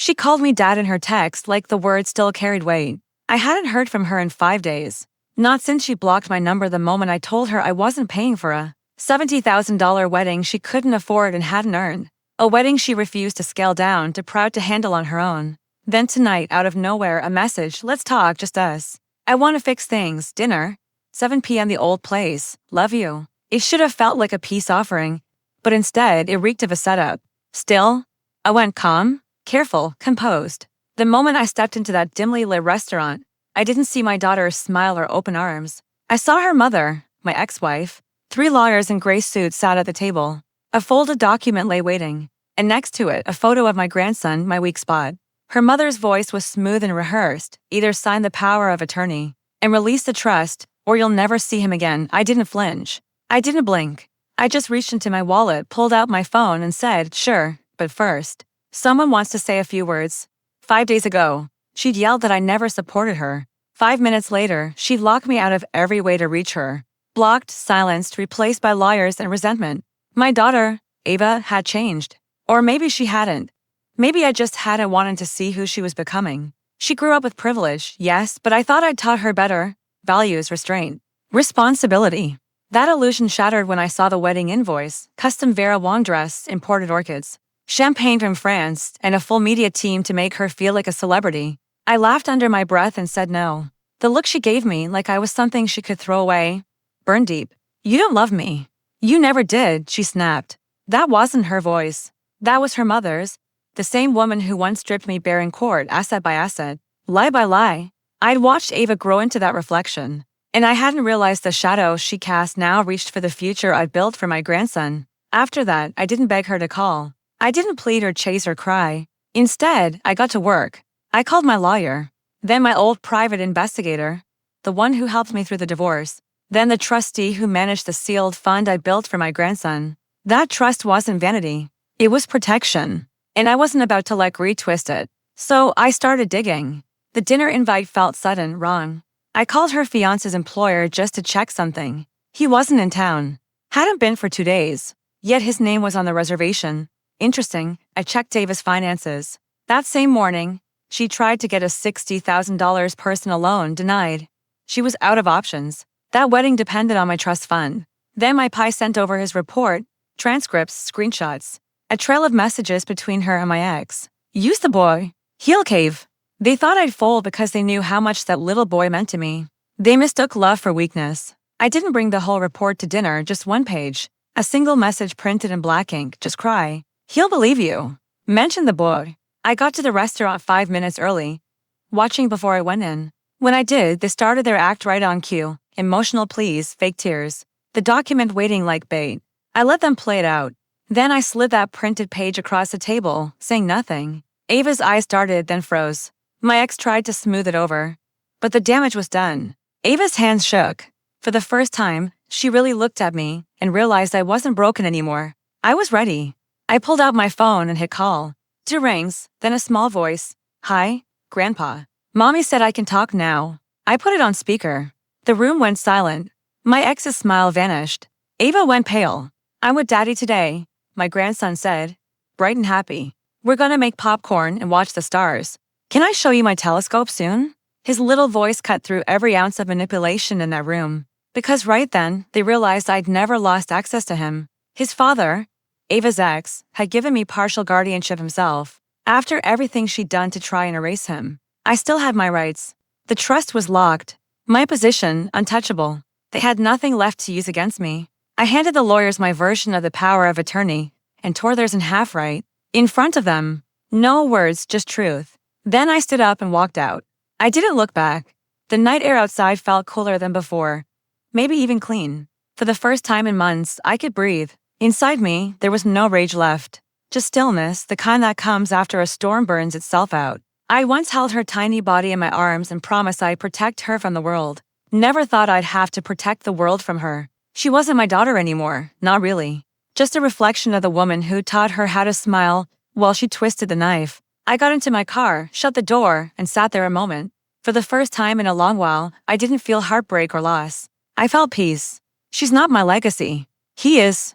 She called me dad in her text like the word still carried weight. I hadn't heard from her in 5 days. Not since she blocked my number the moment I told her I wasn't paying for a $70,000 wedding she couldn't afford and hadn't earned. A wedding she refused to scale down to proud to handle on her own. Then tonight, out of nowhere, a message, let's talk, just us. I want to fix things, dinner. 7 p.m. the old place, love you. It should have felt like a peace offering, but instead it reeked of a setup. Still, I went calm, careful, composed. The moment I stepped into that dimly lit restaurant, I didn't see my daughter's smile or open arms. I saw her mother, my ex-wife. 3 lawyers in gray suits sat at the table. A folded document lay waiting, and next to it, a photo of my grandson, my weak spot. Her mother's voice was smooth and rehearsed, either sign the power of attorney and release the trust, or you'll never see him again. I didn't flinch. I didn't blink. I just reached into my wallet, pulled out my phone, and said, sure, but first, someone wants to say a few words. 5 days ago, she'd yelled that I never supported her. 5 minutes later, she'd locked me out of every way to reach her. Blocked, silenced, replaced by lawyers and resentment. My daughter, Ava, had changed. Or maybe she hadn't. Maybe I just hadn't wanted to see who she was becoming. She grew up with privilege, yes, but I thought I'd taught her better. Values, restraint, responsibility. That illusion shattered when I saw the wedding invoice, custom Vera Wang dress, imported orchids, champagne from France, and a full media team to make her feel like a celebrity. I laughed under my breath and said no. The look she gave me, like I was something she could throw away, burned deep. You don't love me. You never did, she snapped. That wasn't her voice. That was her mother's. The same woman who once stripped me bare in court, asset by asset, lie by lie. I'd watched Ava grow into that reflection, and I hadn't realized the shadow she cast now reached for the future I'd built for my grandson. After that, I didn't beg her to call. I didn't plead or chase or cry. Instead, I got to work. I called my lawyer, then my old private investigator, the one who helped me through the divorce, then the trustee who managed the sealed fund I built for my grandson. That trust wasn't vanity. It was protection. And I wasn't about to let greed twist it. So I started digging. The dinner invite felt sudden, wrong. I called her fiance's employer just to check something. He wasn't in town. Hadn't been for 2 days. Yet his name was on the reservation. Interesting, I checked Ava's finances. That same morning, she tried to get a $60,000 personal loan denied. She was out of options. That wedding depended on my trust fund. Then my pi sent over his report, transcripts, screenshots. A trail of messages between her and my ex. Use the boy. He'll cave. They thought I'd fold because they knew how much that little boy meant to me. They mistook love for weakness. I didn't bring the whole report to dinner, just one page. A single message printed in black ink, just cry. He'll believe you. Mention the boy. I got to the restaurant 5 minutes early, watching before I went in. When I did, they started their act right on cue. Emotional pleas, fake tears. The document waiting like bait. I let them play it out. Then I slid that printed page across the table, saying nothing. Ava's eyes darted, then froze. My ex tried to smooth it over, but the damage was done. Ava's hands shook. For the first time, she really looked at me and realized I wasn't broken anymore. I was ready. I pulled out my phone and hit call. 2 rings, then a small voice. Hi, Grandpa. Mommy said I can talk now. I put it on speaker. The room went silent. My ex's smile vanished. Ava went pale. I'm with Daddy today, my grandson said, bright and happy. We're gonna make popcorn and watch the stars. Can I show you my telescope soon? His little voice cut through every ounce of manipulation in that room. Because right then, they realized I'd never lost access to him. His father, Ava's ex, had given me partial guardianship himself. After everything she'd done to try and erase him, I still had my rights. The trust was locked. My position, untouchable. They had nothing left to use against me. I handed the lawyers my version of the power of attorney and tore theirs in half right, in front of them. No words, just truth. Then I stood up and walked out. I didn't look back. The night air outside felt cooler than before. Maybe even clean. For the first time in months, I could breathe. Inside me, there was no rage left. Just stillness, the kind that comes after a storm burns itself out. I once held her tiny body in my arms and promised I'd protect her from the world. Never thought I'd have to protect the world from her. She wasn't my daughter anymore, not really. Just a reflection of the woman who taught her how to smile while she twisted the knife. I got into my car, shut the door, and sat there a moment. For the first time in a long while, I didn't feel heartbreak or loss. I felt peace. She's not my legacy. He is.